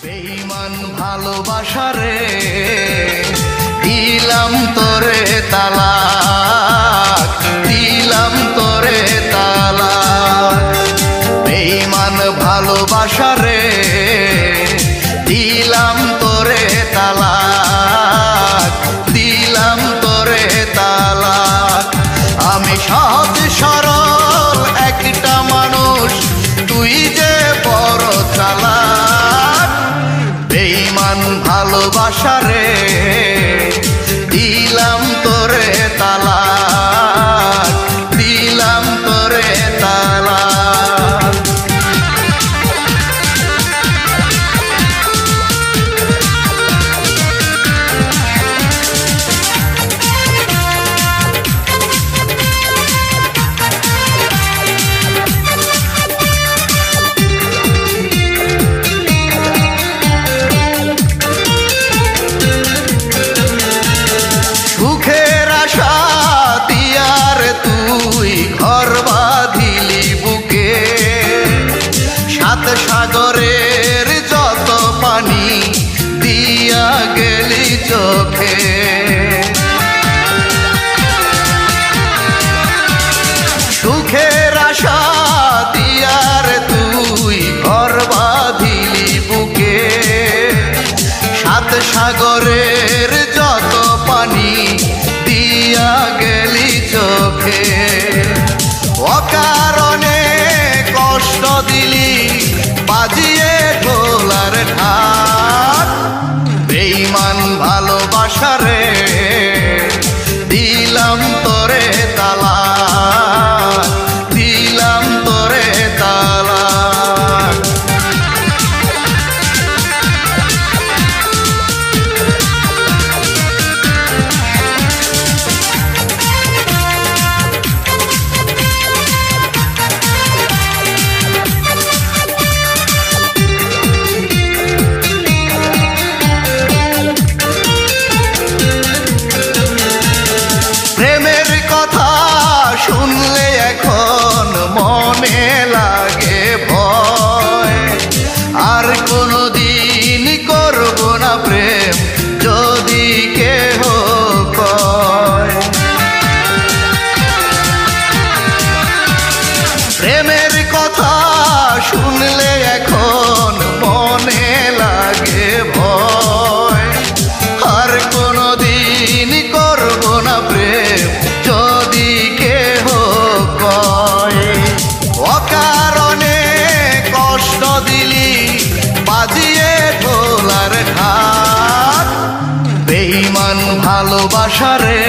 বেঈমান ভালোবাসা রে দিলাম তোরে তালাক, দিলাম তোরে তালাক। বেঈমান ভালোবাসা রে দিলাম তোরে তালাক, দিলাম তোরে তালাক। আমি সহজ সরল একটা মানুষ, তুই যে বড় চালাক। বেঈমান ভালোবাসা রে দিলাম তোরে তালাক, দিলাম তোরে তালাক। সুখের আশা দিয়ার তুই ঘর বাঁধিলি বুকে, সাত সাগরের যত পানি দিয়া গেলি চোখে। সুখের আশা দিয়ার তুই ঘর বাঁধিলি বুকে, সাত সাগরের যত পানি দিয়া গেলি চোখে। অকারণে কষ্ট দিলি বাজিয়ে ঢোলার ঢাক। বেঈমান ভালোবাসা রে দিলাম তোরে তালাক, দিলাম তোরে তালাক। প্রেমের কথা শুনলে এখন মনে লাগে ভয়, আর কোনদিন করব না প্রেম যদি কেহ কয়। প্রেমের কথা শুনলে এখন মনে লাগে ভয়, আর কোনদিন করব না প্রেম যদি কেহ কয়। অকারণে কষ্ট দিলি বাজিয়ে ঢোলার ঢাক। বেঈমান ভালোবাসা রে